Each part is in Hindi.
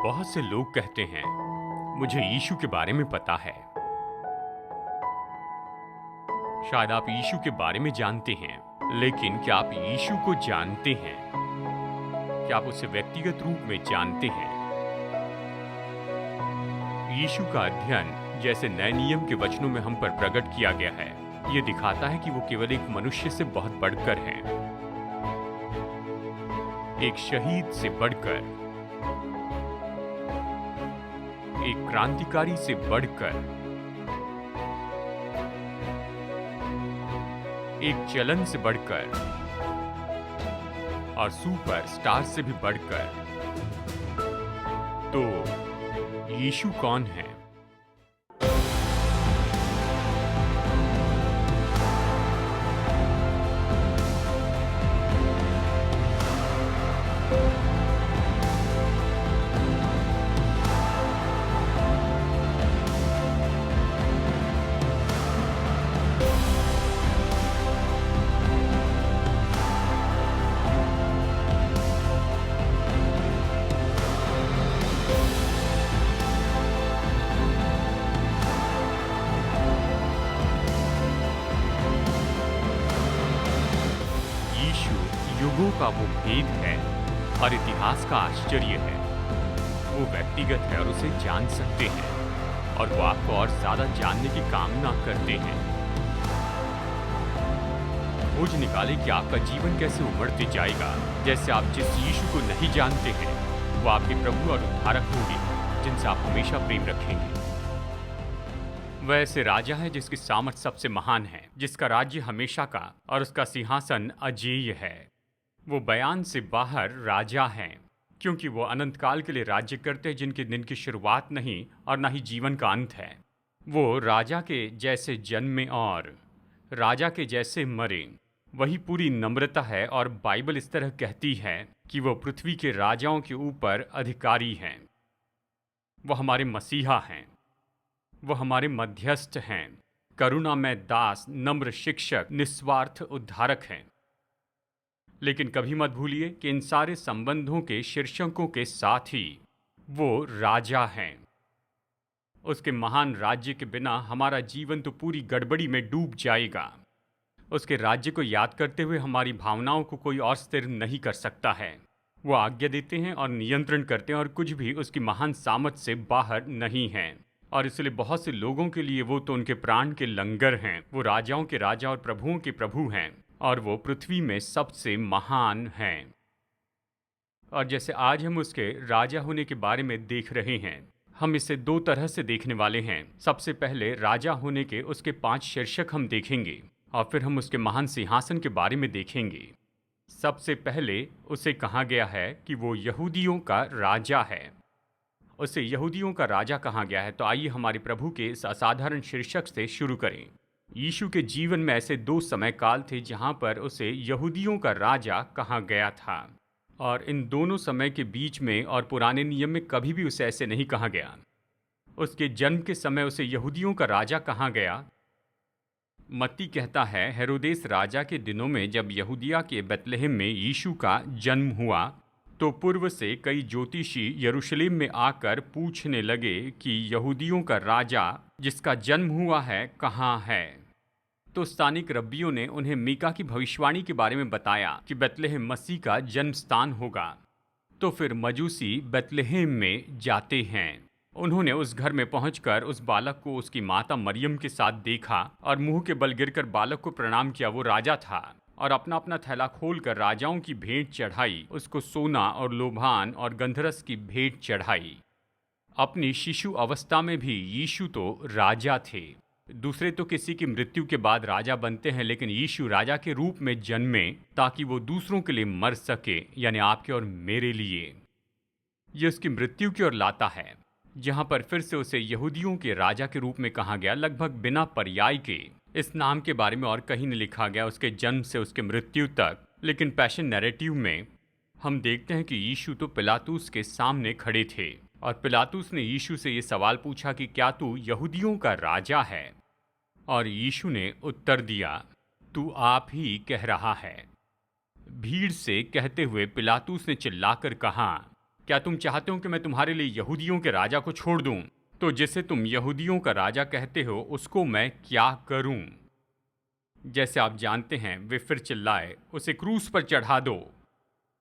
बहुत से लोग कहते हैं मुझे यीशु के बारे में पता है। शायद आप यीशु के बारे में जानते हैं, लेकिन क्या आप यीशु को जानते हैं? क्या आप उसे व्यक्तिगत रूप में जानते हैं? यीशु का अध्ययन जैसे नए नियम के वचनों में हम पर प्रकट किया गया है, ये दिखाता है कि वो केवल एक मनुष्य से बहुत बढ़कर है, एक शहीद से बढ़कर, एक क्रांतिकारी से बढ़कर, एक चलन से बढ़कर और सुपर स्टार से भी बढ़कर। तो यीशु कौन है? युगों का वो भेद है और इतिहास का आश्चर्य है। वो व्यक्तिगत है और उसे जान सकते हैं और वो आपको और ज्यादा जानने की कामना करते हैं। खोज निकाले कि आपका जीवन कैसे उमड़ते जाएगा। जैसे आप जिस यीशु को नहीं जानते हैं, वो आपके प्रभु और उद्धारक होंगे जिनसे आप हमेशा प्रेम रखेंगे। वह ऐसे राजा है जिसकी सामर्थ सबसे महान है, जिसका राज्य हमेशा का और उसका सिंहासन अजेय है। वो बयान से बाहर राजा हैं, क्योंकि वो अनंत काल के लिए राज्य करते हैं, जिनके दिन की शुरुआत नहीं और ना ही जीवन का अंत है। वो राजा के जैसे जन्मे और राजा के जैसे मरे। वही पूरी नम्रता है और बाइबल इस तरह कहती है कि वो पृथ्वी के राजाओं के ऊपर अधिकारी हैं। वो हमारे मसीहा हैं, वो हमारे मध्यस्थ हैं, करुणामय दास, नम्र शिक्षक, निस्वार्थ उद्धारक हैं। लेकिन कभी मत भूलिए कि इन सारे संबंधों के शीर्षकों के साथ ही वो राजा हैं। उसके महान राज्य के बिना हमारा जीवन तो पूरी गड़बड़ी में डूब जाएगा। उसके राज्य को याद करते हुए हमारी भावनाओं को कोई और स्थिर नहीं कर सकता है। वो आज्ञा देते हैं और नियंत्रण करते हैं और कुछ भी उसकी महान सामर्थ से बाहर नहीं है। और इसलिए बहुत से लोगों के लिए वो तो उनके प्राण के लंगर हैं। वो राजाओं के राजा और प्रभुओं के प्रभु हैं और वो पृथ्वी में सबसे महान हैं। और जैसे आज हम उसके राजा होने के बारे में देख रहे हैं, हम इसे दो तरह से देखने वाले हैं। सबसे पहले राजा होने के उसके 5 शीर्षक हम देखेंगे और फिर हम उसके महान सिंहासन के बारे में देखेंगे। सबसे पहले उसे कहा गया है कि वो यहूदियों का राजा है। उसे यहूदियों का राजा कहा गया है। तो आइए हमारे प्रभु के इस असाधारण शीर्षक से शुरू करें। यीशु के जीवन में ऐसे 2 समय काल थे जहां पर उसे यहूदियों का राजा कहा गया था, और इन दोनों समय के बीच में और पुराने नियम में कभी भी उसे ऐसे नहीं कहा गया। उसके जन्म के समय उसे यहूदियों का राजा कहा गया। मत्ती कहता है, हेरोदेस राजा के दिनों में जब यहूदिया के बेतलहम में यीशु का जन्म हुआ, तो पूर्व से कई ज्योतिषी यरूशलेम में आकर पूछने लगे कि यहूदियों का राजा जिसका जन्म हुआ है कहाँ है। तो स्थानिक रब्बियों ने उन्हें मीका की भविष्यवाणी के बारे में बताया कि बेतलहम मसीह का जन्म स्थान होगा। तो फिर मजूसी बेतलहम में जाते हैं। उन्होंने उस घर में पहुंचकर उस बालक को उसकी माता मरियम के साथ देखा और मुंह के बल गिरकर बालक को प्रणाम किया। वो राजा था और अपना अपना थैला खोलकर राजाओं की भेंट चढ़ाई। उसको सोना और लोभान और गंधरस की भेंट चढ़ाई। अपनी शिशु अवस्था में भी यीशु तो राजा थे। दूसरे तो किसी की मृत्यु के बाद राजा बनते हैं, लेकिन यीशु राजा के रूप में जन्मे ताकि वो दूसरों के लिए मर सके, यानी आपके और मेरे लिए। ये उसकी मृत्यु की ओर लाता है, जहां पर फिर से उसे यहूदियों के राजा के रूप में कहा गया, लगभग बिना पर्याय के। इस नाम के बारे में और कहीं नहीं लिखा गया उसके जन्म से उसके मृत्यु तक। लेकिन पैशन नैरेटिव में हम देखते हैं कि यीशु तो पिलातुस के सामने खड़े थे और पिलातुस ने यीशु से ये सवाल पूछा कि क्या तू यहूदियों का राजा है? और यीशु ने उत्तर दिया, तू आप ही कह रहा है। भीड़ से कहते हुए पिलातुस ने चिल्लाकर कहा, क्या तुम चाहते हो कि मैं तुम्हारे लिए यहूदियों के राजा को छोड़ दूं? तो जिसे तुम यहूदियों का राजा कहते हो उसको मैं क्या करूं? जैसे आप जानते हैं, वे फिर चिल्लाए, उसे क्रूस पर चढ़ा दो,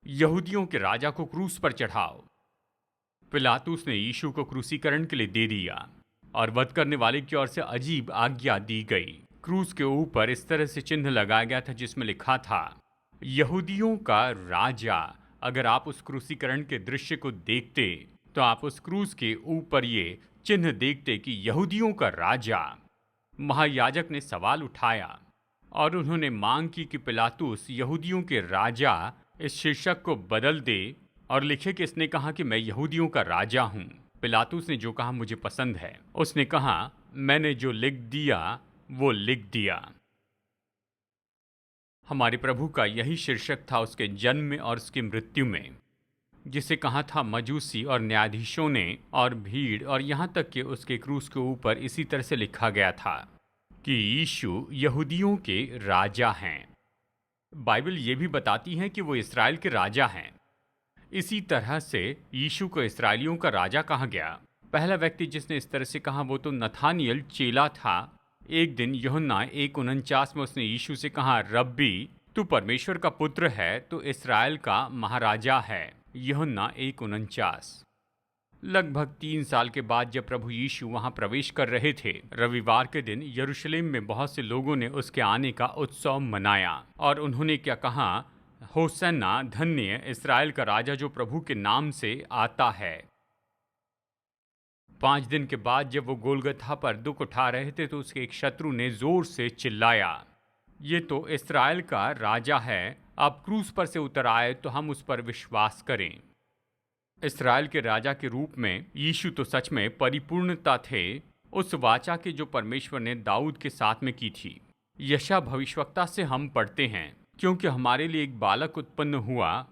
यहूदियों के राजा को क्रूस पर चढ़ाओ। पिलातुस ने यीशु को क्रूसीकरण के लिए दे दिया और वध करने वाले की ओर से अजीब आज्ञा दी गई। क्रूस के ऊपर इस तरह से चिन्ह लगाया गया था जिसमें लिखा था, यहूदियों का राजा। अगर आप उस क्रूसीकरण के दृश्य को देखते तो आप उस क्रूस के ऊपर ये चिन्ह देखते कि यहूदियों का राजा। महायाजक ने सवाल उठाया और उन्होंने मांग की कि पिलातुस यहूदियों के राजा इस शीर्षक को बदल दे और लिखे कि इसने कहा कि मैं यहूदियों का राजा हूं। पिलातुस ने जो कहा मुझे पसंद है। उसने कहा, मैंने जो लिख दिया वो लिख दिया। हमारे प्रभु का यही शीर्षक था उसके जन्म में और उसकी मृत्यु में, जिसे कहा था मजूसी और न्यायाधीशों ने और भीड़, और यहाँ तक कि उसके क्रूस के ऊपर इसी तरह से लिखा गया था कि यीशु यहूदियों के राजा हैं। बाइबल ये भी बताती है कि वो इस्राएल के राजा हैं। इसी तरह से यीशु को इस्राएलियों का राजा कहा गया। पहला व्यक्ति जिसने इस तरह से कहा वो तो नथानियल चेला था। एक दिन यूहन्ना 1:49 में उसने यीशु से कहा, रब्बी, तू परमेश्वर का पुत्र है, तो इस्राएल का महाराजा है। यूहन्ना 1:49। लगभग 3 साल के बाद जब प्रभु यीशु वहां प्रवेश कर रहे थे, रविवार के दिन यरूशलेम में बहुत से लोगों ने उसके आने का उत्सव मनाया और उन्होंने क्या कहा, होसन्ना, धन्य इस्राएल का राजा जो प्रभु के नाम से आता है। 5 दिन के बाद जब वो गोलगथा पर दुख उठा रहे थे तो उसके एक शत्रु ने जोर से चिल्लाया, ये तो इस्राएल का राजा है, अब क्रूस पर से उतर आए तो हम उस पर विश्वास करें। इस्राएल के राजा के रूप में यीशु तो सच में परिपूर्णता थे उस वाचा के जो परमेश्वर ने दाऊद के साथ में की थी। यशा भविष्यवक्ता से हम पढ़ते हैं, क्योंकि हमारे लिए एक बालक उत्पन्न हुआ,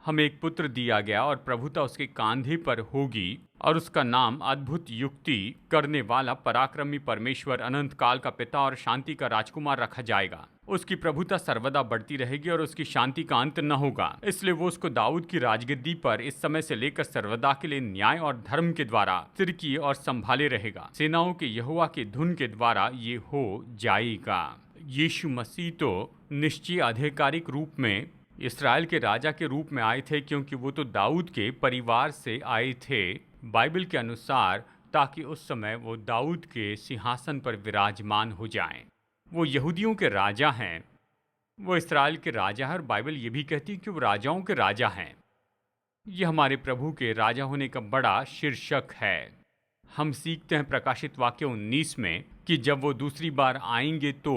हमें एक पुत्र दिया गया और प्रभुता उसके कांधे पर होगी और उसका नाम अद्भुत युक्ति करने वाला, पराक्रमी परमेश्वर, अनंत काल का पिता और शांति का राजकुमार रखा जाएगा। उसकी प्रभुता सर्वदा बढ़ती रहेगी और उसकी शांति का अंत न होगा। इसलिए वो उसको दाऊद की राजगद्दी पर इस समय से लेकर सर्वदा के लिए न्याय और धर्म के द्वारा स्थिर किए और संभाले रहेगा। सेनाओं के यहोवा की धुन के द्वारा ये हो जाएगा। यीशु मसीह तो निश्चय आधिकारिक रूप में इस्राएल के राजा के रूप में आए थे, क्योंकि वो तो दाऊद के परिवार से आए थे बाइबल के अनुसार, ताकि उस समय वो दाऊद के सिंहासन पर विराजमान हो जाएं। वो यहूदियों के राजा हैं, वो इस्राएल के राजा हैं और बाइबल ये भी कहती है कि वो राजाओं के राजा हैं। ये हमारे प्रभु के राजा होने का बड़ा शीर्षक है। हम सीखते हैं प्रकाशित वाक्य 19 में कि जब वो दूसरी बार आएंगे तो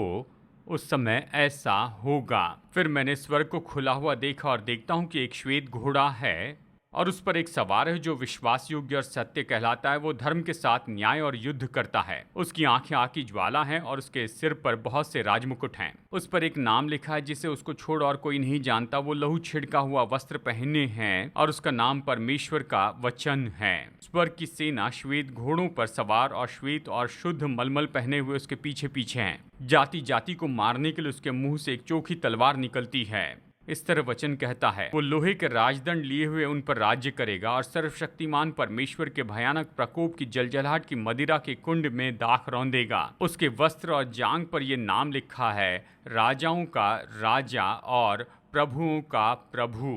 उस समय ऐसा होगा। फिर मैंने स्वर्ग को खुला हुआ देखा और देखता हूँ कि एक श्वेत घोड़ा है और उस पर एक सवार है जो विश्वास योग्य और सत्य कहलाता है। वो धर्म के साथ न्याय और युद्ध करता है। उसकी आंखें आग की ज्वाला हैं और उसके सिर पर बहुत से राजमुकुट हैं। उस पर एक नाम लिखा है जिसे उसको छोड़ और कोई नहीं जानता। वो लहू छिड़का हुआ वस्त्र पहने हैं और उसका नाम परमेश्वर का वचन है। स्वर्ग की सेना श्वेत घोड़ों पर सवार और श्वेत और शुद्ध मलमल पहने हुए उसके पीछे पीछे हैं। जाति जाति को मारने के लिए उसके मुंह से एक चोखी तलवार निकलती है। इस तरह वचन कहता है, वो लोहे के राजदंड लिए हुए उन पर राज्य करेगा और सर्वशक्तिमान परमेश्वर के भयानक प्रकोप की जलजलाहट की मदिरा के कुंड में दाख रौंदेगा। उसके वस्त्र और जांग पर यह नाम लिखा है, राजाओं का राजा और प्रभुओं का प्रभु।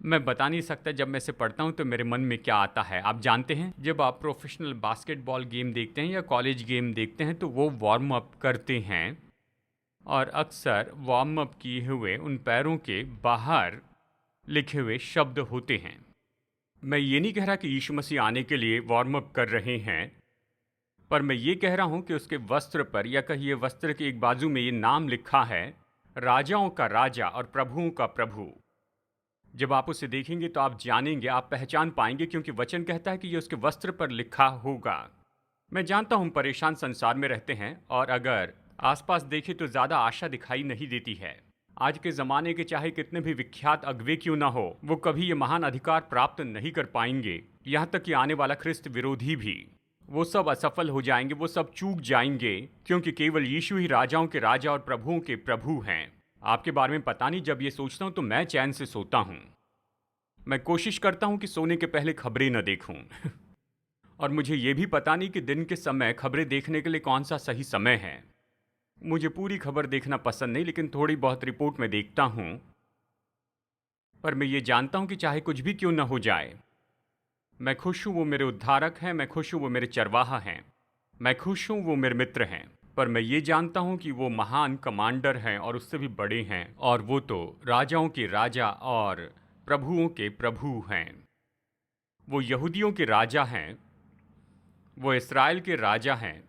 मैं बता नहीं सकता, जब मैं इसे पढ़ता हूँ तो मेरे मन में क्या आता है। आप जानते हैं, जब आप प्रोफेशनल बास्केटबॉल गेम देखते हैं या कॉलेज गेम देखते हैं तो वो वार्म अप करते हैं और अक्सर वार्म अप किए हुए उन पैरों के बाहर लिखे हुए शब्द होते हैं। मैं ये नहीं कह रहा कि यीशु मसीह आने के लिए वार्म अप कर रहे हैं, पर मैं ये कह रहा हूँ कि उसके वस्त्र पर या कहिए वस्त्र के एक बाजू में ये नाम लिखा है, राजाओं का राजा और प्रभुओं का प्रभु। जब आप उसे देखेंगे तो आप जानेंगे, आप पहचान पाएंगे, क्योंकि वचन कहता है कि ये उसके वस्त्र पर लिखा होगा। मैं जानता हूँ परेशान संसार में रहते हैं और अगर आसपास देखें तो ज़्यादा आशा दिखाई नहीं देती है। आज के ज़माने के चाहे कितने भी विख्यात अगुवे क्यों ना हो, वो कभी ये महान अधिकार प्राप्त नहीं कर पाएंगे। यहाँ तक कि आने वाला ख्रिस्त विरोधी भी, वो सब असफल हो जाएंगे, वो सब चूक जाएंगे, क्योंकि केवल यीशु ही राजाओं के राजा और प्रभुओं के प्रभु हैं। आपके बारे में पता नहीं, जब ये सोचता हूँ तो मैं चैन से सोता हूँ। मैं कोशिश करता हूं कि सोने के पहले खबरें न देखूं। और मुझे ये भी पता नहीं कि दिन के समय खबरें देखने के लिए कौन सा सही समय है। मुझे पूरी खबर देखना पसंद नहीं, लेकिन थोड़ी बहुत रिपोर्ट में देखता हूं। पर मैं ये जानता हूं कि चाहे कुछ भी क्यों न हो जाए, मैं खुश हूं वो मेरे उद्धारक हैं, मैं खुश हूं वो मेरे चरवाहा हैं, मैं खुश हूं वो मेरे मित्र हैं। पर मैं ये जानता हूं कि वो महान कमांडर हैं और उससे भी बड़े हैं, और वो तो राजाओं के राजा और प्रभुओं के प्रभु हैं। वो यहूदियों के राजा हैं, वो इस्राएल के राजा हैं,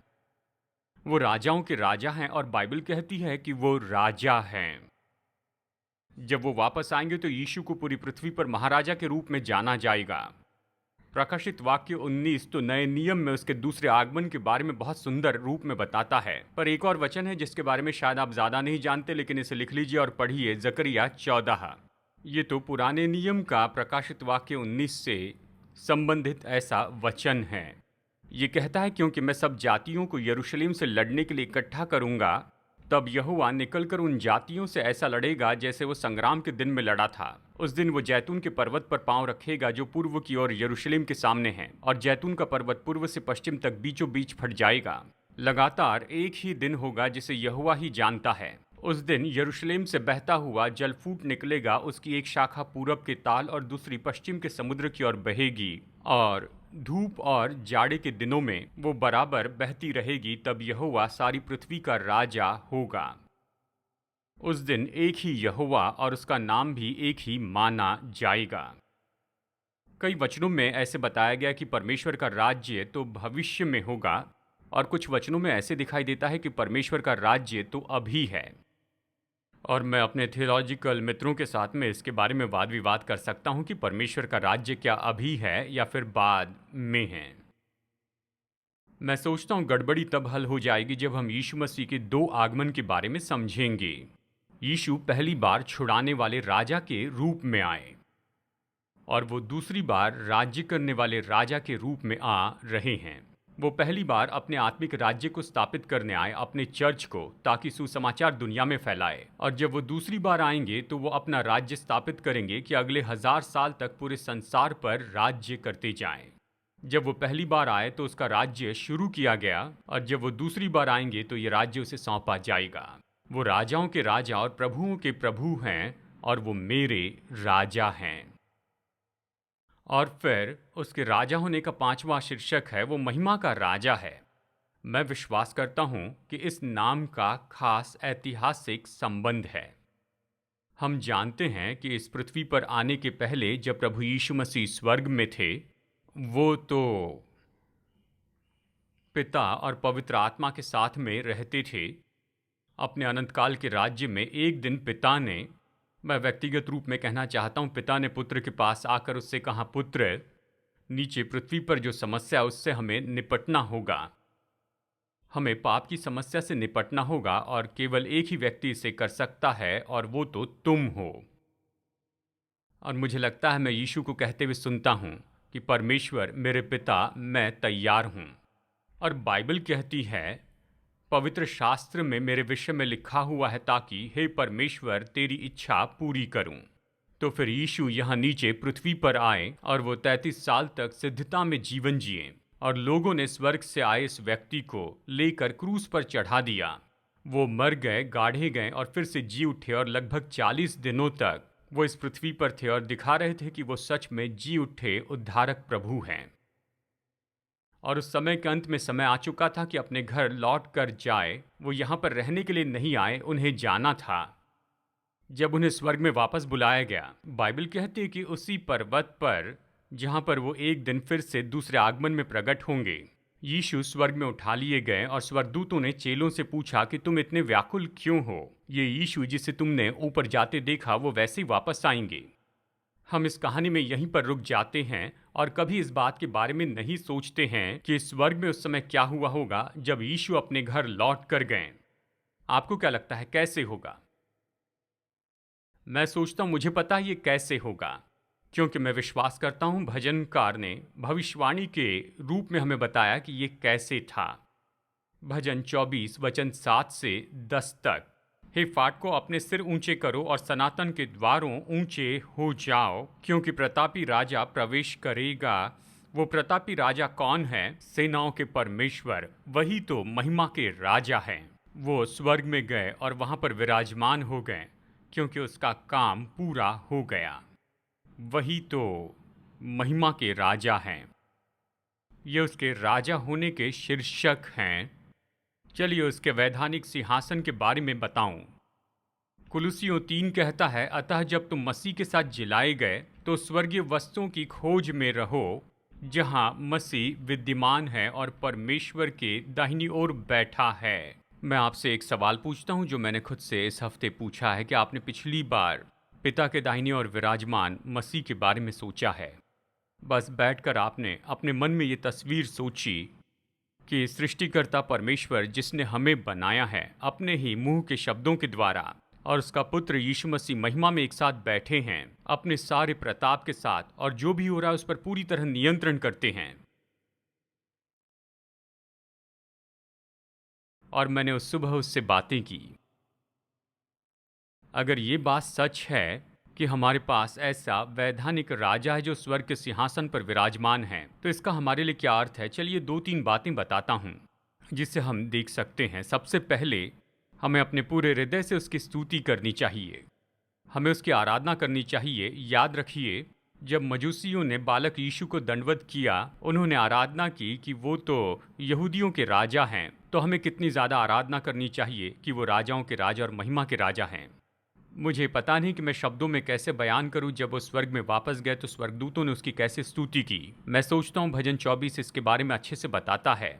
वो राजाओं के राजा हैं, और बाइबल कहती है कि वो राजा हैं। जब वो वापस आएंगे तो यीशु को पूरी पृथ्वी पर महाराजा के रूप में जाना जाएगा। प्रकाशित वाक्य 19 तो नए नियम में उसके दूसरे आगमन के बारे में बहुत सुंदर रूप में बताता है। पर एक और वचन है जिसके बारे में शायद आप ज्यादा नहीं जानते, लेकिन इसे लिख लीजिए और पढ़िए, जकरिया 14। ये तो पुराने नियम का प्रकाशित वाक्य 19 से संबंधित ऐसा वचन है। ये कहता है, क्योंकि मैं सब जातियों को यरूशलेम से लड़ने के लिए इकट्ठा करूंगा, तब यहोवा निकलकर उन जातियों से ऐसा लड़ेगा जैसे वो संग्राम के दिन में लड़ा था। उस दिन वो जैतून के पर्वत पर पांव रखेगा जो पूर्व की ओर यरूशलेम के सामने है, और जैतून का पर्वत पूर्व से पश्चिम तक बीचों बीच फट जाएगा। लगातार एक ही दिन होगा जिसे यहोवा ही जानता है। उस दिन यरूशलेम से बहता हुआ जल फूट निकलेगा, उसकी एक शाखा पूरब के ताल और दूसरी पश्चिम के समुद्र की ओर बहेगी, और धूप और जाड़े के दिनों में वो बराबर बहती रहेगी। तब यहोवा सारी पृथ्वी का राजा होगा। उस दिन एक ही यहोवा और उसका नाम भी एक ही माना जाएगा। कई वचनों में ऐसे बताया गया कि परमेश्वर का राज्य तो भविष्य में होगा, और कुछ वचनों में ऐसे दिखाई देता है कि परमेश्वर का राज्य तो अभी है। और मैं अपने थियोलॉजिकल मित्रों के साथ में इसके बारे में वाद विवाद कर सकता हूं कि परमेश्वर का राज्य क्या अभी है या फिर बाद में है। मैं सोचता हूं गड़बड़ी तब हल हो जाएगी जब हम यीशु मसीह के दो आगमन के बारे में समझेंगे। यीशु पहली बार छुड़ाने वाले राजा के रूप में आए, और वो दूसरी बार राज्य करने वाले राजा के रूप में आ रहे हैं। वो पहली बार अपने आत्मिक राज्य को स्थापित करने आए, अपने चर्च को, ताकि सुसमाचार दुनिया में फैलाए। और जब वो दूसरी बार आएंगे तो वो अपना राज्य स्थापित करेंगे कि अगले 1000 साल तक पूरे संसार पर राज्य करते जाएं। जब वो पहली बार आए तो उसका राज्य शुरू किया गया, और जब वो दूसरी बार आएंगे तो ये राज्य उसे सौंपा जाएगा। वो राजाओं के राजा और प्रभुओं के प्रभु हैं, और वो मेरे राजा हैं। और फिर उसके राजा होने का 5वां शीर्षक है, वो महिमा का राजा है। मैं विश्वास करता हूं कि इस नाम का खास ऐतिहासिक संबंध है। हम जानते हैं कि इस पृथ्वी पर आने के पहले जब प्रभु यीशु मसीह स्वर्ग में थे, वो तो पिता और पवित्र आत्मा के साथ में रहते थे। अपने अनंतकाल के राज्य में एक दिन पिता ने, मैं व्यक्तिगत रूप में कहना चाहता हूं, पिता ने पुत्र के पास आकर उससे कहा, पुत्र, नीचे पृथ्वी पर जो समस्या उससे हमें निपटना होगा। हमें पाप की समस्या से निपटना होगा, और केवल एक ही व्यक्ति इसे कर सकता है, और वो तो तुम हो। और मुझे लगता है मैं यीशु को कहते हुए सुनता हूं कि परमेश्वर मेरे पिता, मैं तैयार हूं। और बाइबल कहती है, पवित्र शास्त्र में मेरे विषय में लिखा हुआ है, ताकि हे परमेश्वर तेरी इच्छा पूरी करूं। तो फिर यीशु यहाँ नीचे पृथ्वी पर आए, और वो 33 साल तक सिद्धता में जीवन जिए, और लोगों ने स्वर्ग से आए इस व्यक्ति को लेकर क्रूस पर चढ़ा दिया। वो मर गए, गाढ़े गए, और फिर से जी उठे, और लगभग 40 दिनों तक वो इस पृथ्वी पर थे और दिखा रहे थे कि वो सच में जी उठे उद्धारक प्रभु हैं। और उस समय के अंत में समय आ चुका था कि अपने घर लौट कर जाए। वो यहाँ पर रहने के लिए नहीं आए, उन्हें जाना था। जब उन्हें स्वर्ग में वापस बुलाया गया, बाइबल कहती है कि उसी पर्वत पर जहाँ पर वो एक दिन फिर से दूसरे आगमन में प्रकट होंगे, यीशु स्वर्ग में उठा लिए गए। और स्वर्गदूतों ने चेलों से पूछा कि तुम इतने व्याकुल क्यों हो? ये यीशु जिसे तुमने ऊपर जाते देखा, वो वैसे ही वापस आएंगे। हम इस कहानी में यहीं पर रुक जाते हैं, और कभी इस बात के बारे में नहीं सोचते हैं कि स्वर्ग में उस समय क्या हुआ होगा जब यीशु अपने घर लौट कर गए। आपको क्या लगता है कैसे होगा? मैं सोचता हूं मुझे पता है ये कैसे होगा, क्योंकि मैं विश्वास करता हूं भजनकार ने भविष्यवाणी के रूप में हमें बताया कि ये कैसे था। भजन 24 वचन 7 से 10 तक, हे फाटकों, अपने सिर ऊंचे करो और सनातन के द्वारों ऊंचे हो जाओ, क्योंकि प्रतापी राजा प्रवेश करेगा। वो प्रतापी राजा कौन है? सेनाओं के परमेश्वर, वही तो महिमा के राजा हैं। वो स्वर्ग में गए और वहां पर विराजमान हो गए, क्योंकि उसका काम पूरा हो गया। वही तो महिमा के राजा हैं। ये उसके राजा होने के शीर्षक हैं। चलिए उसके वैधानिक सिंहासन के बारे में बताऊं। कुलुसियों 3 कहता है, अतः जब तुम मसीह के साथ जिलाए गए तो स्वर्गीय वस्तुओं की खोज में रहो, जहां मसीह विद्यमान है और परमेश्वर के दाहिनी ओर बैठा है। मैं आपसे एक सवाल पूछता हूं जो मैंने खुद से इस हफ्ते पूछा है कि आपने पिछली बार पिता के दाहिनी ओर विराजमान मसीह के बारे में सोचा है? बस बैठकर आपने अपने मन में ये तस्वीर सोची कि सृष्टिकर्ता परमेश्वर जिसने हमें बनाया है अपने ही मुंह के शब्दों के द्वारा, और उसका पुत्र यीशु मसीह महिमा में एक साथ बैठे हैं अपने सारे प्रताप के साथ, और जो भी हो रहा है उस पर पूरी तरह नियंत्रण करते हैं। और मैंने उस सुबह उससे बातें की। अगर ये बात सच है कि हमारे पास ऐसा वैधानिक राजा है जो स्वर्ग के सिंहासन पर विराजमान है, तो इसका हमारे लिए क्या अर्थ है? चलिए 2-3 बातें बताता हूँ जिससे हम देख सकते हैं। सबसे पहले हमें अपने पूरे हृदय से उसकी स्तुति करनी चाहिए, हमें उसकी आराधना करनी चाहिए। याद रखिए, जब मजूसियों ने बालक यीशु को दंडवत किया, उन्होंने आराधना की कि वो तो यहूदियों के राजा हैं, तो हमें कितनी ज़्यादा आराधना करनी चाहिए कि वो राजाओं के राजा और महिमा के राजा हैं। मुझे पता नहीं कि मैं शब्दों में कैसे बयान करूं। जब वो स्वर्ग में वापस गए तो स्वर्गदूतों ने उसकी कैसे स्तुति की। मैं सोचता हूं भजन 24 इसके बारे में अच्छे से बताता है।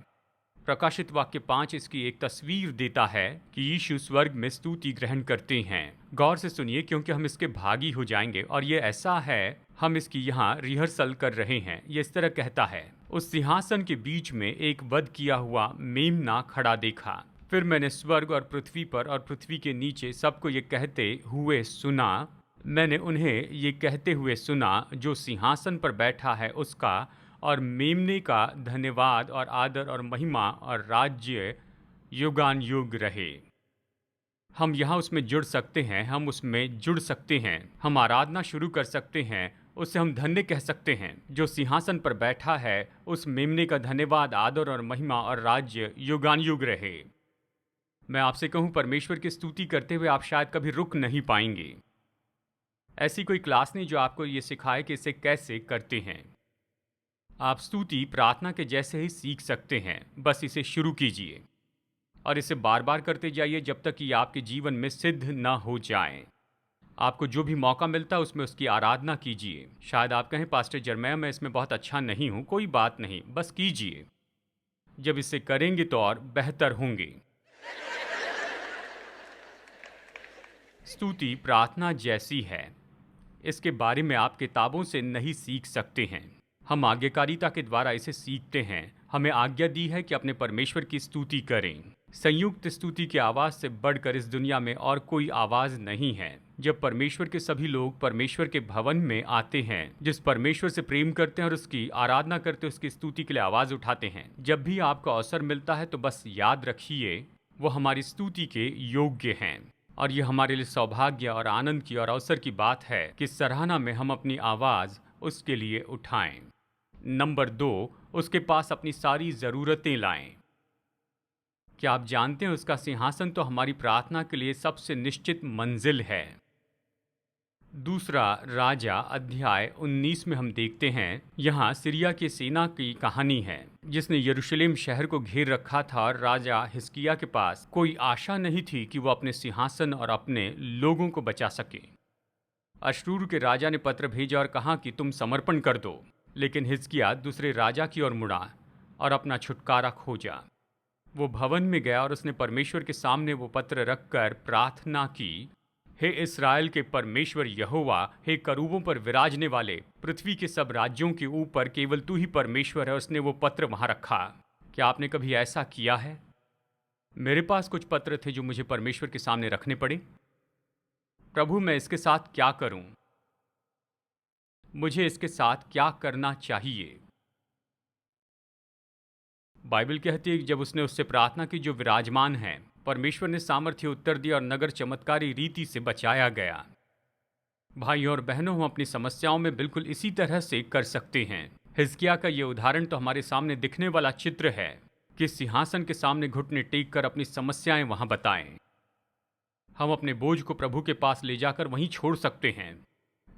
प्रकाशित वाक्य 5 इसकी एक तस्वीर देता है कि यीशु स्वर्ग में स्तुति ग्रहण करते हैं। गौर से सुनिए, क्योंकि हम इसके भागी हो जाएंगे, और ये ऐसा है हम इसकी यहाँ रिहर्सल कर रहे हैं। ये इस तरह कहता है, उस सिंहासन के बीच में एक वध किया हुआ मेमना खड़ा देखा। फिर मैंने स्वर्ग और पृथ्वी पर और पृथ्वी के नीचे सबको ये कहते हुए सुना, मैंने उन्हें ये कहते हुए सुना, जो सिंहासन पर बैठा है उसका और मेमने का धन्यवाद और आदर और महिमा और राज्य युगान युग रहे। हम यहाँ उसमें जुड़ सकते हैं, हम उसमें जुड़ सकते हैं, हम आराधना शुरू कर सकते हैं, उससे हम धन्य कह सकते हैं। जो सिंहासन पर बैठा है उस मेमने का धन्यवाद, आदर और महिमा और राज्य युगान युग रहे। मैं आपसे कहूं, परमेश्वर की स्तुति करते हुए आप शायद कभी रुक नहीं पाएंगे। ऐसी कोई क्लास नहीं जो आपको ये सिखाए कि इसे कैसे करते हैं। आप स्तुति प्रार्थना के जैसे ही सीख सकते हैं। बस इसे शुरू कीजिए और इसे बार बार करते जाइए जब तक कि आपके जीवन में सिद्ध ना हो जाए। आपको जो भी मौका मिलता है उसमें उसकी आराधना कीजिए। शायद आप कहें, पास्टर जरमैया मैं इसमें बहुत अच्छा नहीं हूं। कोई बात नहीं, बस कीजिए। जब इसे करेंगे तो और बेहतर होंगे। स्तुति प्रार्थना जैसी है, इसके बारे में आप किताबों से नहीं सीख सकते हैं। हम आज्ञाकारिता के द्वारा इसे सीखते हैं। हमें आज्ञा दी है कि अपने परमेश्वर की स्तुति करें। संयुक्त स्तुति की आवाज़ से बढ़कर इस दुनिया में और कोई आवाज़ नहीं है। जब परमेश्वर के सभी लोग परमेश्वर के भवन में आते हैं, जिस परमेश्वर से प्रेम करते हैं और उसकी आराधना करते हैं, उसकी स्तुति के लिए आवाज़ उठाते हैं। जब भी आपको अवसर मिलता है तो बस याद रखिए वो हमारी स्तुति के योग्य हैं। और ये हमारे लिए सौभाग्य और आनंद की और अवसर की बात है कि सराहना में हम अपनी आवाज़ उसके लिए उठाएं। नंबर 2, उसके पास अपनी सारी ज़रूरतें लाएं। क्या आप जानते हैं उसका सिंहासन तो हमारी प्रार्थना के लिए सबसे निश्चित मंजिल है। दूसरा राजा अध्याय 19 में हम देखते हैं, यहाँ सीरिया की सेना की कहानी है जिसने यरूशलेम शहर को घेर रखा था, और राजा हिजकिय्याह के पास कोई आशा नहीं थी कि वो अपने सिंहासन और अपने लोगों को बचा सके। अशूर के राजा ने पत्र भेजा और कहा कि तुम समर्पण कर दो, लेकिन हिजकिय्याह दूसरे राजा की ओर मुड़ा और अपना छुटकारा खोजा। वो भवन में गया और उसने परमेश्वर के सामने वो पत्र रखकर प्रार्थना की, हे इस्राएल के परमेश्वर यहोवा, हे करूबों पर विराजने वाले, पृथ्वी के सब राज्यों के ऊपर केवल तू ही परमेश्वर है। उसने वो पत्र वहां रखा। क्या आपने कभी ऐसा किया है? मेरे पास कुछ पत्र थे जो मुझे परमेश्वर के सामने रखने पड़े। प्रभु, मैं इसके साथ क्या करूं? मुझे इसके साथ क्या करना चाहिए? बाइबल कहती है कि जब उसने उससे प्रार्थना की जो विराजमान है, परमेश्वर ने सामर्थ्य उत्तर दिया और नगर चमत्कारी रीति से बचाया गया। भाई और बहनों, हम अपनी समस्याओं में बिल्कुल इसी तरह से कर सकते हैं। हिजकिय्याह का ये उदाहरण तो हमारे सामने दिखने वाला चित्र है कि सिंहासन के सामने घुटने टेक कर अपनी समस्याएं वहां बताएं। हम अपने बोझ को प्रभु के पास ले जाकर वहीं छोड़ सकते हैं।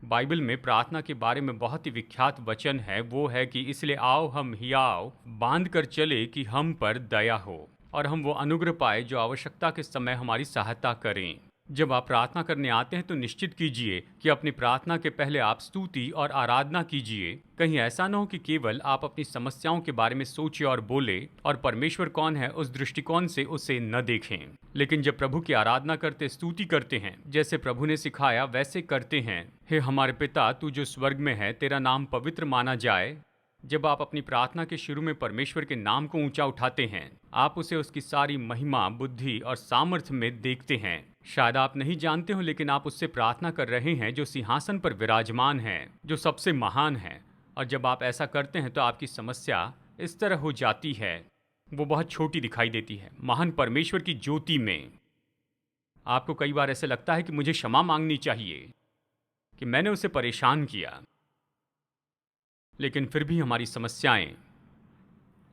बाइबल में प्रार्थना के बारे में बहुत ही विख्यात वचन है, वो है कि इसलिए आओ हम हियाव बांध कर चले कि हम पर दया हो और हम वो अनुग्रह पाए जो आवश्यकता के समय हमारी सहायता करें। जब आप प्रार्थना करने आते हैं तो निश्चित कीजिए कि अपनी प्रार्थना के पहले आप स्तुति और आराधना कीजिए। कहीं ऐसा न हो कि केवल आप अपनी समस्याओं के बारे में सोचिए और बोले और परमेश्वर कौन है उस दृष्टिकोण से उसे न देखें। लेकिन जब प्रभु की आराधना करते, स्तुति करते हैं, जैसे प्रभु ने सिखाया वैसे करते हैं, हे हमारे पिता तू जो स्वर्ग में है, तेरा नाम पवित्र माना जाए। जब आप अपनी प्रार्थना के शुरू में परमेश्वर के नाम को ऊंचा उठाते हैं, आप उसे उसकी सारी महिमा, बुद्धि और सामर्थ्य में देखते हैं। शायद आप नहीं जानते हो, लेकिन आप उससे प्रार्थना कर रहे हैं जो सिंहासन पर विराजमान है, जो सबसे महान है। और जब आप ऐसा करते हैं तो आपकी समस्या इस तरह हो जाती है, वो बहुत छोटी दिखाई देती है महान परमेश्वर की ज्योति में। आपको कई बार ऐसे लगता है कि मुझे क्षमा मांगनी चाहिए कि मैंने उसे परेशान किया, लेकिन फिर भी हमारी समस्याएं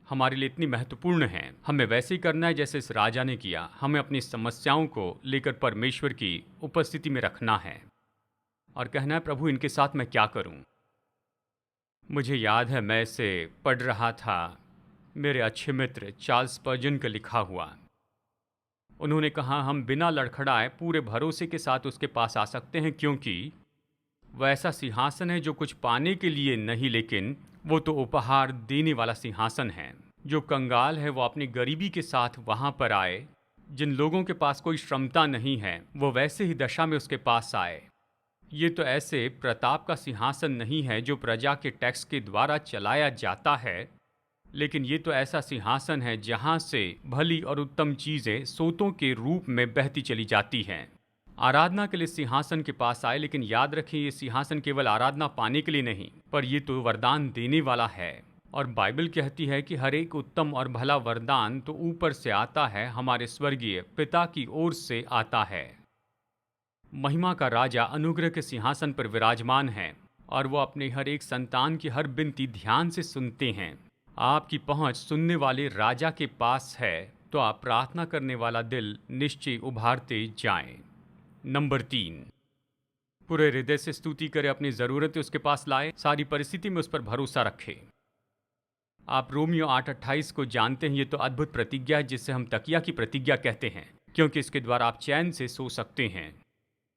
हमारे लिए इतनी महत्वपूर्ण हैं। हमें वैसे ही करना है जैसे इस राजा ने किया। हमें अपनी समस्याओं को लेकर परमेश्वर की उपस्थिति में रखना है और कहना है, प्रभु इनके साथ मैं क्या करूं। मुझे याद है मैं इसे पढ़ रहा था, मेरे अच्छे मित्र चार्ल्स स्पर्जन का लिखा हुआ। उन्होंने कहा, हम बिना लड़खड़ाए पूरे भरोसे के साथ उसके पास आ सकते हैं, क्योंकि वह ऐसा सिंहासन है जो कुछ पाने के लिए नहीं, लेकिन वो तो उपहार देने वाला सिंहासन है। जो कंगाल है वो अपनी गरीबी के साथ वहां पर आए, जिन लोगों के पास कोई क्षमता नहीं है वो वैसे ही दशा में उसके पास आए। ये तो ऐसे प्रताप का सिंहासन नहीं है जो प्रजा के टैक्स के द्वारा चलाया जाता है, लेकिन ये तो ऐसा सिंहासन है जहां से भली और उत्तम चीजें सोतों के रूप में बहती चली जाती हैं। आराधना के लिए सिंहासन के पास आए, लेकिन याद रखें ये सिंहासन केवल आराधना पाने के लिए नहीं, पर ये तो वरदान देने वाला है। और बाइबल कहती है कि हर एक उत्तम और भला वरदान तो ऊपर से आता है, हमारे स्वर्गीय पिता की ओर से आता है। महिमा का राजा अनुग्रह के सिंहासन पर विराजमान है और वो अपने हर एक संतान की हर विनती ध्यान से सुनते हैं। आपकी पहुंच सुनने वाले राजा के पास है तो आप प्रार्थना करने वाला दिल निश्चय उभारते जाएं। नंबर 3, पूरे हृदय से स्तुति करें, अपनी जरूरतें उसके पास लाए, सारी परिस्थिति में उस पर भरोसा रखें। आप रोमियो 8:28 को जानते हैं। ये तो अद्भुत प्रतिज्ञा है जिसे हम तकिया की प्रतिज्ञा कहते हैं, क्योंकि इसके द्वारा आप चैन से सो सकते हैं।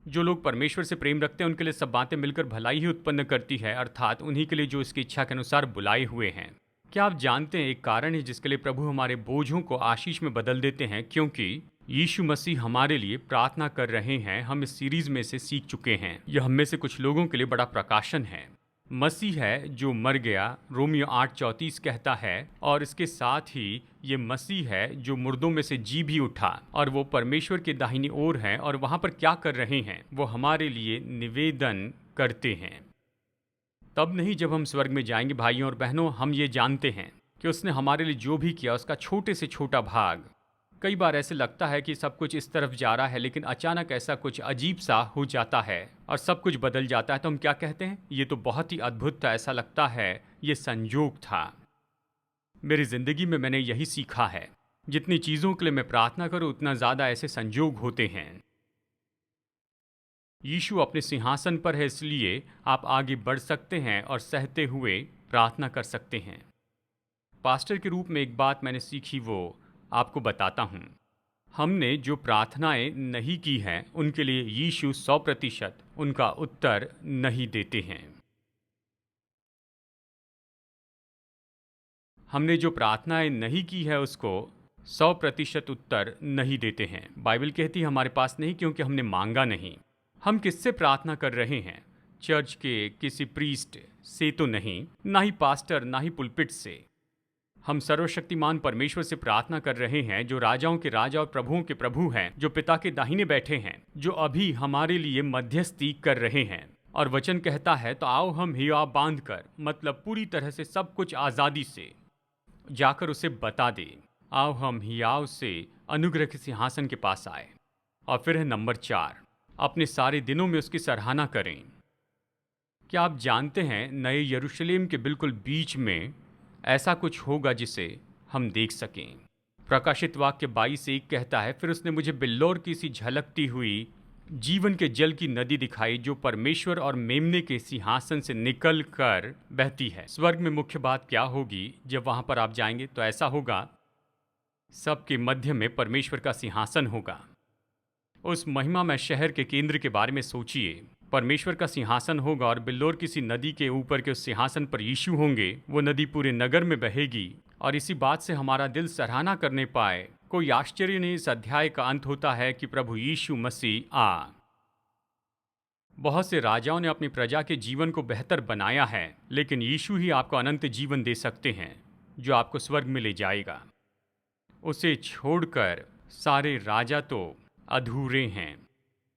जो लोग परमेश्वर से प्रेम रखते हैं उनके लिए सब बातें मिलकर भलाई ही उत्पन्न करती है, अर्थात उन्हीं के लिए जो इसकी इच्छा के अनुसार बुलाए हुए हैं। क्या आप जानते हैं एक कारण है जिसके लिए प्रभु हमारे बोझों को आशीष में बदल देते हैं? क्योंकि यीशु मसीह हमारे लिए प्रार्थना कर रहे हैं। हम इस सीरीज में से सीख चुके हैं। यह हम में से कुछ लोगों के लिए बड़ा प्रकाशन है। मसीह है जो मर गया, रोमियो 8:34 कहता है, और इसके साथ ही ये मसीह है जो मुर्दों में से जी भी उठा और वो परमेश्वर के दाहिनी ओर है। और वहां पर क्या कर रहे हैं? वो हमारे लिए निवेदन करते हैं। तब नहीं जब हम स्वर्ग में जाएंगे। भाइयों और बहनों, हम ये जानते हैं कि उसने हमारे लिए जो भी किया उसका छोटे से छोटा भाग। कई बार ऐसे लगता है कि सब कुछ इस तरफ जा रहा है, लेकिन अचानक ऐसा कुछ अजीब सा हो जाता है और सब कुछ बदल जाता है। तो हम क्या कहते हैं? ये तो बहुत ही अद्भुत था, ऐसा लगता है ये संयोग था। मेरी जिंदगी में मैंने यही सीखा है, जितनी चीजों के लिए मैं प्रार्थना करूं उतना ज्यादा ऐसे संयोग होते हैं। यीशु अपने सिंहासन पर है, इसलिए आप आगे बढ़ सकते हैं और सहते हुए प्रार्थना कर सकते हैं। पास्टर के रूप में एक बात मैंने सीखी, वो आपको बताता हूं। हमने जो प्रार्थनाएं नहीं की हैं उनके लिए यीशु 100% उनका उत्तर नहीं देते हैं। हमने जो प्रार्थनाएं नहीं की है उसको 100% उत्तर नहीं देते हैं। बाइबल कहती है हमारे पास नहीं क्योंकि हमने मांगा नहीं। हम किससे प्रार्थना कर रहे हैं? चर्च के किसी प्रीस्ट से तो नहीं, ना ही पास्टर, ना ही पुलपिट से। हम सर्वशक्तिमान परमेश्वर से प्रार्थना कर रहे हैं जो राजाओं के राजा और प्रभुओं के प्रभु हैं, जो पिता के दाहिने बैठे हैं, जो अभी हमारे लिए मध्यस्थी कर रहे हैं। और वचन कहता है, तो आओ हम हियाव बांध कर, मतलब पूरी तरह से सब कुछ आज़ादी से जाकर उसे बता दें। आओ हम हियाव से अनुग्रह के सिंहासन के पास आए। और फिर है नंबर 4, अपने सारे दिनों में उसकी सराहना करें। क्या आप जानते हैं नए यरूशलेम के बिल्कुल बीच में ऐसा कुछ होगा जिसे हम देख सकें। प्रकाशित वाक्य 22:1 कहता है, फिर उसने मुझे बिल्लौर की सी झलकती हुई जीवन के जल की नदी दिखाई जो परमेश्वर और मेमने के सिंहासन से निकल कर बहती है। स्वर्ग में मुख्य बात क्या होगी जब वहां पर आप जाएंगे? तो ऐसा होगा, सबके मध्य में परमेश्वर का सिंहासन होगा। उस महिमामय शहर के केंद्र के बारे में सोचिए। परमेश्वर का सिंहासन होगा और बिल्लौर किसी नदी के ऊपर के उस सिंहासन पर यीशु होंगे। वो नदी पूरे नगर में बहेगी और इसी बात से हमारा दिल सराहना करने पाए। कोई आश्चर्य नहीं, इस अध्याय का अंत होता है कि प्रभु यीशु मसीह आ। बहुत से राजाओं ने अपनी प्रजा के जीवन को बेहतर बनाया है, लेकिन यीशु ही आपको अनंत जीवन दे सकते हैं जो आपको स्वर्ग में ले जाएगा। उसे छोड़कर सारे राजा तो अधूरे हैं।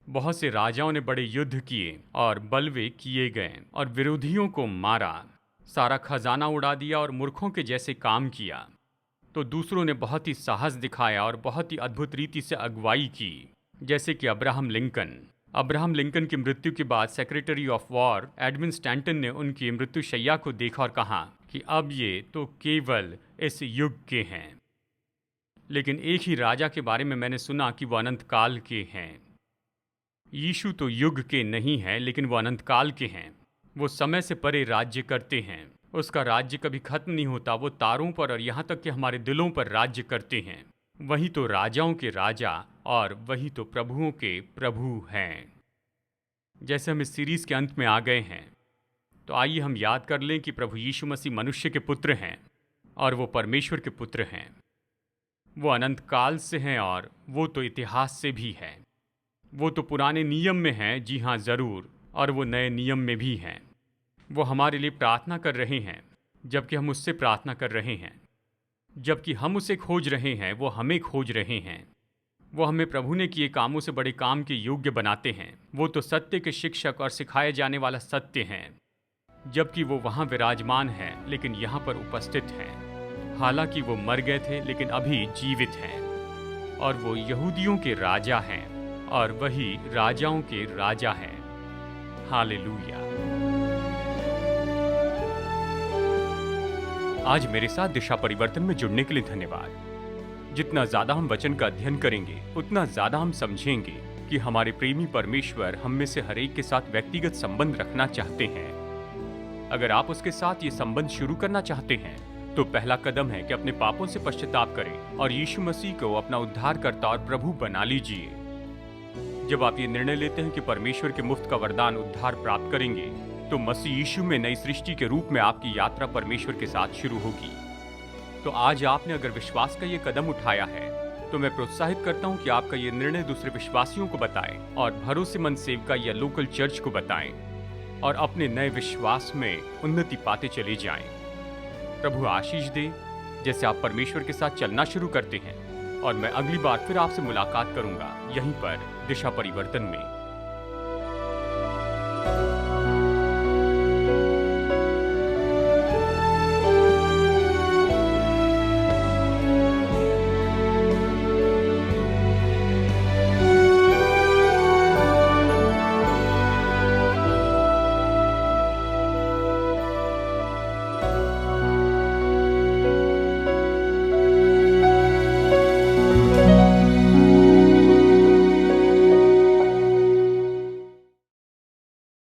बहुत से राजाओं ने बड़े युद्ध किए और बलवे किए गए और विरोधियों को मारा, सारा खजाना उड़ा दिया और मूर्खों के जैसे काम किया। तो दूसरों ने बहुत ही साहस दिखाया और बहुत ही अद्भुत रीति से अगुवाई की, जैसे कि अब्राहम लिंकन की मृत्यु के बाद secretary of war admin Stanton ने उनकी मृत्युशैया को देखा और कहा कि अब ये तो केवल इस युग के हैं। लेकिन एक ही राजा के बारे में मैंने सुना कि वो अनंत काल के हैं। यीशु तो युग के नहीं है, लेकिन वो अनंत काल के हैं। वो समय से परे राज्य करते हैं। उसका राज्य कभी खत्म नहीं होता। वो तारों पर और यहाँ तक कि हमारे दिलों पर राज्य करते हैं। वही तो राजाओं के राजा और वही तो प्रभुओं के प्रभु हैं। जैसे हम इस सीरीज के अंत में आ गए हैं, तो आइए हम याद कर लें कि प्रभु यीशु मसीह मनुष्य के पुत्र हैं और वो परमेश्वर के पुत्र हैं। वो अनंत काल से हैं और वो तो इतिहास से भी है। वो तो पुराने नियम में हैं, जी हाँ ज़रूर, और वो नए नियम में भी हैं। वो हमारे लिए प्रार्थना कर रहे हैं जबकि हम उससे प्रार्थना कर रहे हैं। जबकि हम उसे खोज रहे हैं, वो हमें खोज रहे हैं। वो हमें प्रभु ने किए कामों से बड़े काम के योग्य बनाते हैं। वो तो सत्य के शिक्षक और सिखाए जाने वाला सत्य हैं, जबकि वो वहाँ विराजमान हैं लेकिन यहाँ पर उपस्थित हैं। हालांकि वो मर गए थे लेकिन अभी जीवित हैं। और वो यहूदियों के राजा हैं और वही राजाओं के राजा हैं। हालेलुया। आज मेरे साथ दिशा परिवर्तन में जुड़ने के लिए धन्यवाद। जितना ज्यादा हम वचन का अध्ययन करेंगे, उतना ज्यादा हम समझेंगे कि हमारे प्रेमी परमेश्वर हम में से हर एक के साथ व्यक्तिगत संबंध रखना चाहते हैं। अगर आप उसके साथ ये संबंध शुरू करना चाहते हैं, तो पहला कदम है कि अपने पापों से पश्चाताप करें और यीशु मसीह को अपना उद्धारकर्ता और प्रभु बना लीजिए। जब आप ये निर्णय लेते हैं कि परमेश्वर के मुफ्त का वरदान उद्धार प्राप्त करेंगे, तो मसीह यीशु में नई सृष्टि के रूप में आपकी यात्रा परमेश्वर के साथ शुरू होगी। तो आज आपने अगर विश्वास का ये कदम उठाया है, तो मैं प्रोत्साहित करता हूँ कि आपका ये निर्णय दूसरे विश्वासियों को बताएं और भरोसेमंद सेवका या लोकल चर्च को बताएं और अपने नए विश्वास में उन्नति पाते चले जाएं। प्रभु आशीष दे जैसे आप परमेश्वर के साथ चलना शुरू करते हैं। और मैं अगली बार फिर आपसे मुलाकात करूंगा यहीं पर दिशा परिवर्तन में।